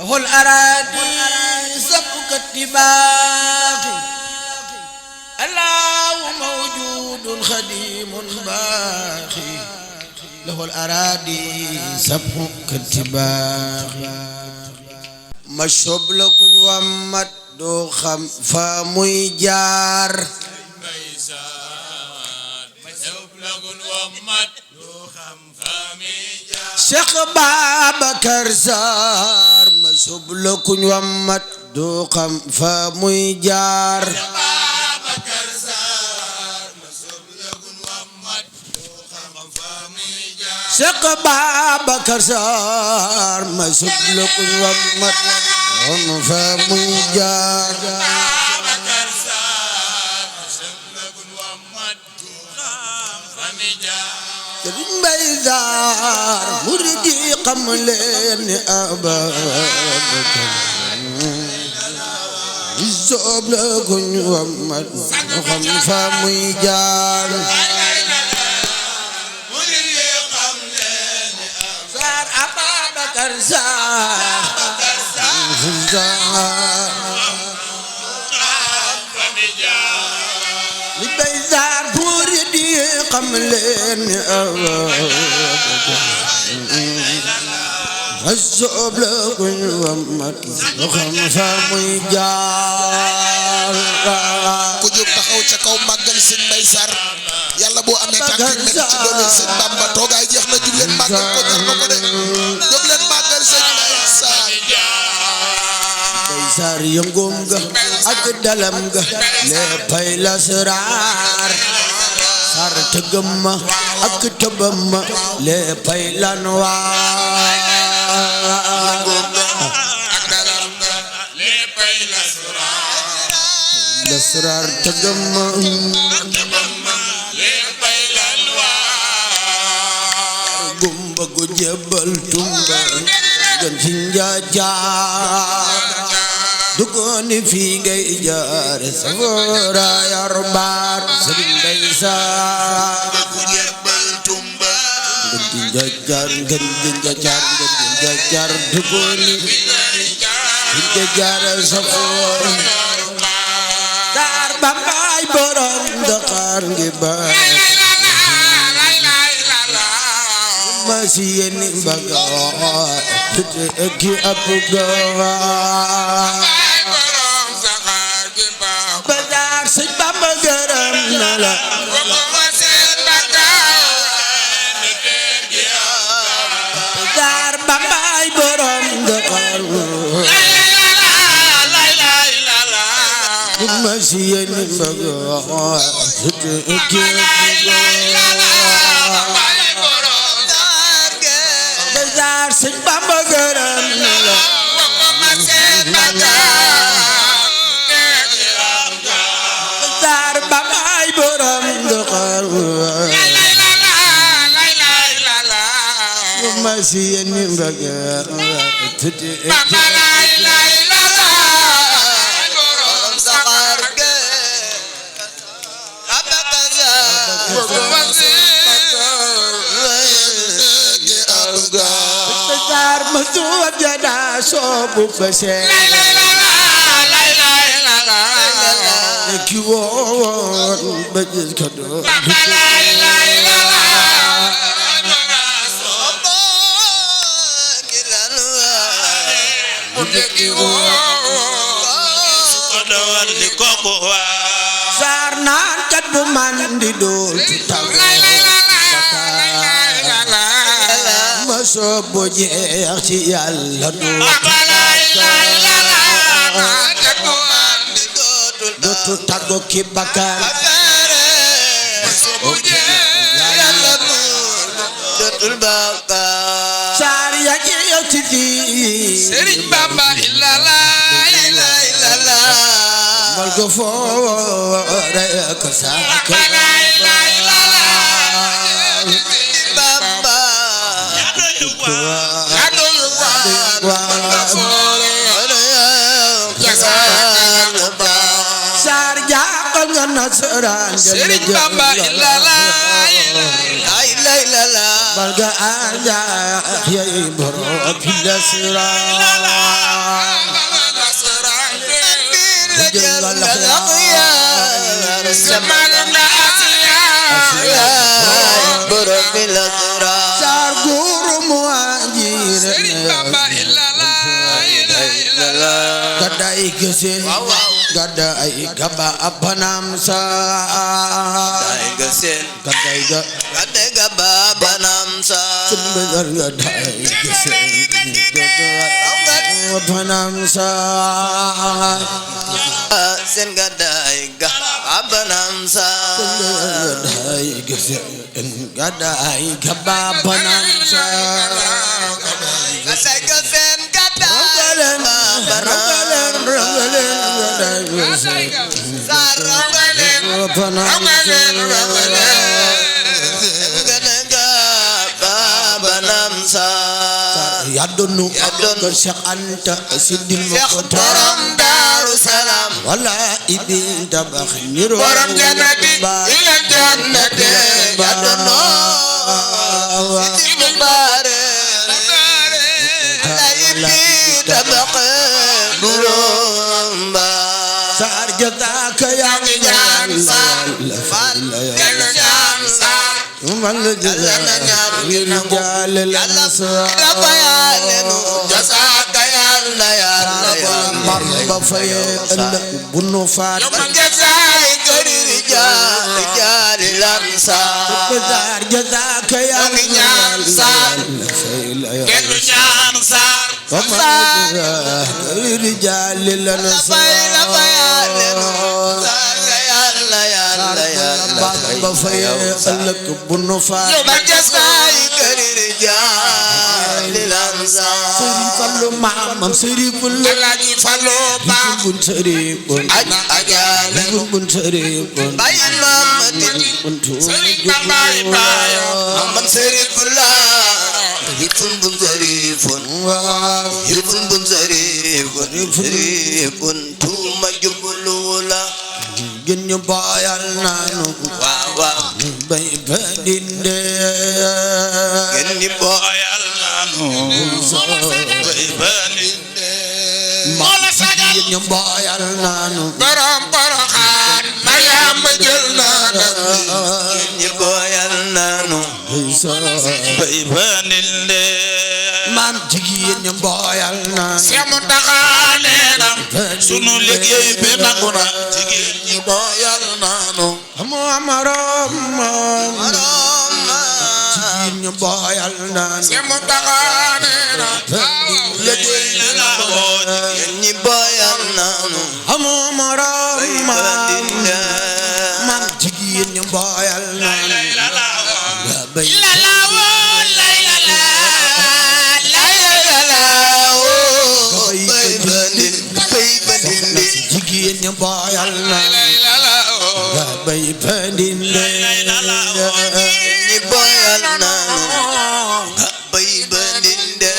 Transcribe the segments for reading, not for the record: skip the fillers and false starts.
له الأراضي سبك اتباقي الله موجود خديم باقي له الأراضي سبك اتباقي مشوب لكن ومت دو خم فاموي جار Cheikh Babacar Sarr ma sub la kuñ wammat du xam fa muy jaar Cheikh Babacar Sarr ma sub la kuñ wammat fa muy jaar Mbay Sarr murid yi xam leen ni Ababacar soob la kuñ wammat xam fa muy jaar murid yi xam leen ni Sarr Ababacar Sarr li Mbay Sarr murid yi xam leen ni Asoob la kuñ wammat xam fa muy jaar ku jóg taxaw ca kaw màggal sëñ Mbay Sarr yàlla boo amee tànk nekk ci doomi sëñ Bamba toogaay jeex na jug leen màggal ko jar na ko de jóg leen màggal sëñ Mbay Sarr Mbay Sarr yëngoom ga ak dalam ga léppay lasraar Sarr tëggam ma ak tëbam ma léppay lanwaar lasraar tëggam ma léppay lanwaar gumba gu jébal tumba gën ci njaajaar duggooni fii ngay jaar safara yar baat Sëriñ Mbay Sarr ngeen di njaajaar duggooni fii ngay jaar safara Sarr Bambaay borom Dakar ngi baat ma si yéeni mbaga tuuti eki ab gawa Sëñ Bamba gërëm na la Sarr Bambaay borom Dakar ma si yéeni mbaga tuuti eki Sarr Sëñ Bamba gërëm na la Sarr Bambaay borom Dakar ma si yéeni mbaga tuuti Sarr ma suwa jada soobu base ki woon ba gis ka do Sarr naan kat bu man di dool ci taw ma soobu jeex ci Yàlla dootu tàggo ki bakkaar Sarr yaa ngi yow ci diin Sëriñ Bamba illallah mal go foo rek saak Bamba Sarr jàppal nga nasaraan Sëriñ Bamba illallah la balga anja yey borom filasra sar guru muajir gadai gesin gadai gaba abanam sa gadai gaba abanam sa sumber gadai gesin abanam sa sen gadai gaba abanam sa gadai gesin gadai gaba abanam sa gadai gesin yadunu ke Cheikh Anta Sidil borom Darussalam wala ibi tabax niro borom jannati ila jannati yadunu Sidil bare ala ibi tabax niro sar jataka yang ñaan sar fal delu ñaan sar man jalal dafa yalenu jasaka yalla yalla ba faye ëllëg bu nu faat man jazaay kari rijal lansar sar jataka yang ñaan sar delu ñaan sar rijal dafa yalenu ba faye ëllëg bu nu faat man jazaay kari rijal lansar Sëriñ Fallu maamam Sëriñ Fallu Alaaji Fallu maam bun Sëriñ bun ajale bun Sëriñ bun bayin mamatin Sëriñ Bamba bayo man Sëriñ Fulla yifun bun Sëriñ fun yifun bun Sëriñ fun tuma jubulula gën ñu bayal naanu waaw waaw bay badinde gën ñu boyal naanu bay badinde mola sagal gën ñu bayal naanu borom Poroxaan Mariam jël naanu gën ñu boyal naanu bay badinde maam jigéen ñu bayal naanu Semu taxaneena sunu liggéey bi nangu na jigéen ñi boyal naanu amu amarom jigéen ñu bayal naanu Semu taxaneena liggéey bi nangu jigéen ñi boyal naanu amu amarom maam jigéen ñu bayal naanu bay jigéen ñi bayal naanu bay badinde ñi boyal naanu bay badinde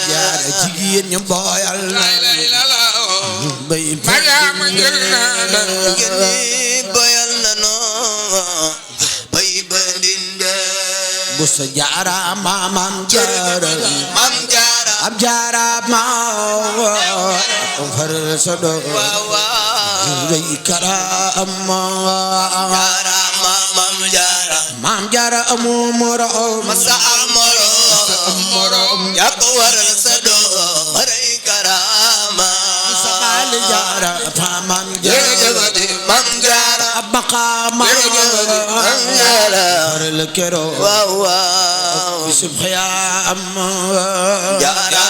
jaara jigéen ñi bayal naanu bay badinde ñi boyal naanu bay badinde bu sa jaara maam jaara mam jaara ab jaara ma far sa do rëy karama jaara mam jaara maam jaara amu morom masa morom yak waral sa do maray karama sabal jaara fa maam jaara mam jaara ab maqama mam jaara far la kero waaw bisub xiyam jaara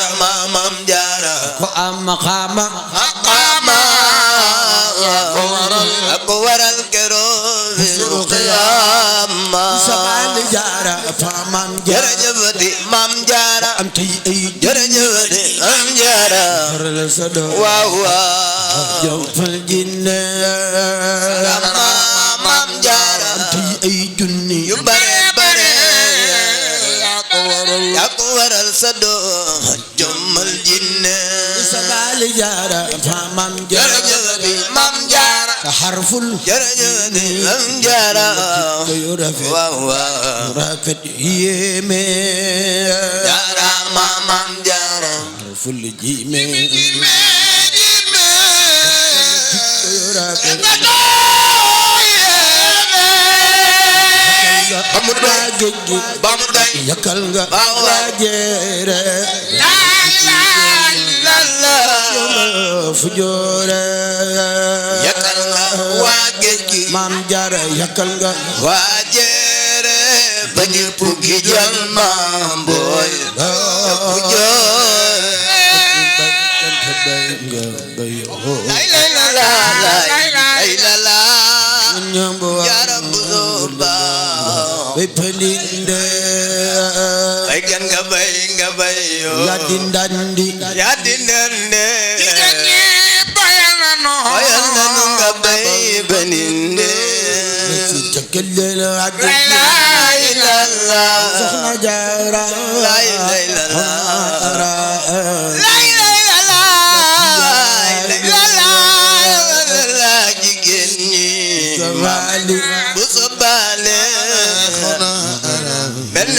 mam jaara ko am maqama ak waral kero bisub xiyam sabal jaara fa maam jaara jërëjëfati mam jaara am tey ay jërëjëfati mam jaara far la sa do waaw jow fal jinne mam jaara tey ay junni yu bare bare yaa ko waral sa doo jommal jinne sabal jaara fa maam jaara jërëjëf bi mam jaara xarful jërëjëf Mam Jaara yu rafet waaw waaw rafet yéeme Jaara Mam Jaara xarful jiime yu rafet ba mu doy yakal nga waaw waaw jeere fu joore yakal nga waa géej gi Maam Jaara yakal nga waa jeere ba ñëpp gi jël maam booy fu joore lay lay la la lay la la Jaara Buso ba bay palinde bay gan nga bay yo ya dindandi ya dindande bayal na nu nga bay baninde jakkel ak lay la la Soxna Jaara lay la la lay la la la jigéen ñi bu sobaale mel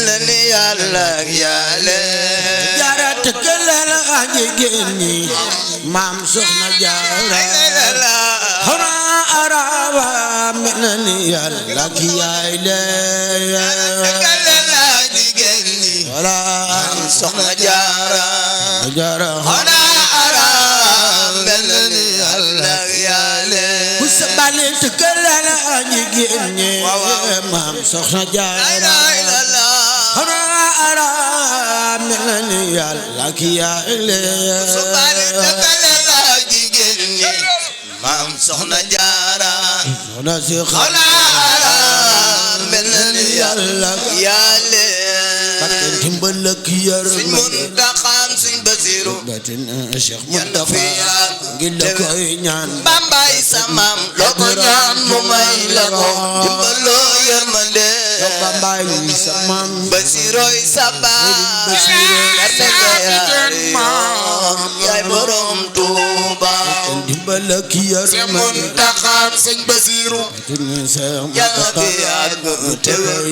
na ni yàlla yàlla Jaara tëkkalal ak jigéen ñi Maam Soxna Jaara xona araba mel na ni yàlla ak yaay le wala Soxna Jaara Jaara xona araba mel na ni yàlla yàlla bu sabale tëkkalal ak jigéen ñi Maam Soxna Jaara xona araba mel na ni yàlla ak yaay le Maam Soxna Jaara Soxna si xona araba mel na ni yàlla yàlla dimbal ak Sëñ yërmande Muntaxa Sëñ Basiru batina Cheikh yàlla fi yàgg ngi la koy ñaan Bambaay sa maam loo ko ñaan mu may la ko dimbaloo yërmande Bambaay sa maam Basiroy sa baay yàlla nga yaay yaay borom Tuuba dimbal ak Sëñ yërmande Muntaxa Sëñ Basiru yàlla fi yàgg te wér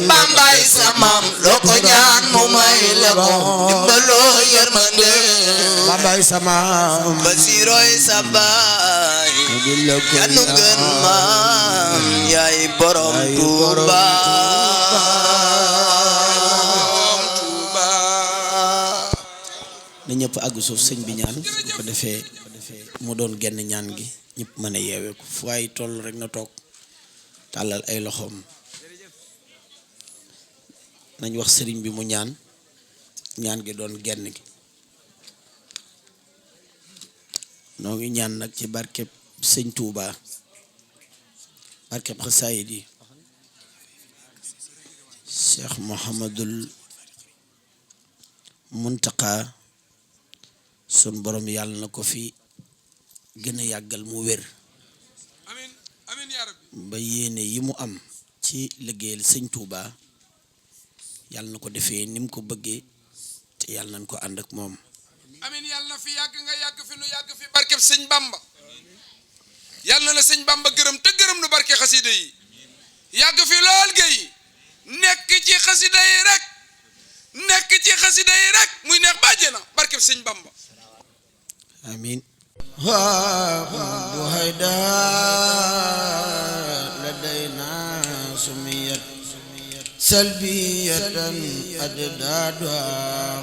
Bambaay sa maam loo ko ñaan mu may la ko dimbaloo yërmande Bambaay sa maam Basiroy sa baay ngi la koy yanu gën maam yaay borom Tuuba na ñëpp àgg suuf sëñ bi ñaan bu ko defee mu doon genn ñaan gi ñëpp mën a yeewee ko fu waay toll rek na toog tàllal ay loxoom nañ wax sëriñ bi mu ñaan gi doon genn gi noo ngi ñaan nag ci barkeb sëñ Touba barkeb xasaayid yi Cheikh Mouhamadul Muntaqa sun borom yàlla na ko fi gën a yàggal mu wér ba yéene yi mu am ci liggéeyal sëñ Touba yàlla na ko defee ni mu ko bëggee te yàlla nañ ko ànd ak moom amin yàlla na fi yàgg nga yàgg fi nu yàgg fi barkeb sëñ Bamba yàlla na la sëñ Bamba gërëm te gërëm nu barke xasida yi yàgg fi lool gay nekk ci xasida yi rek muy neex bàjjena barkeb sëñ Bamba amin bu hayda ladayna sumiyat salbiyatan addaduha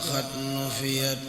xat nufiyat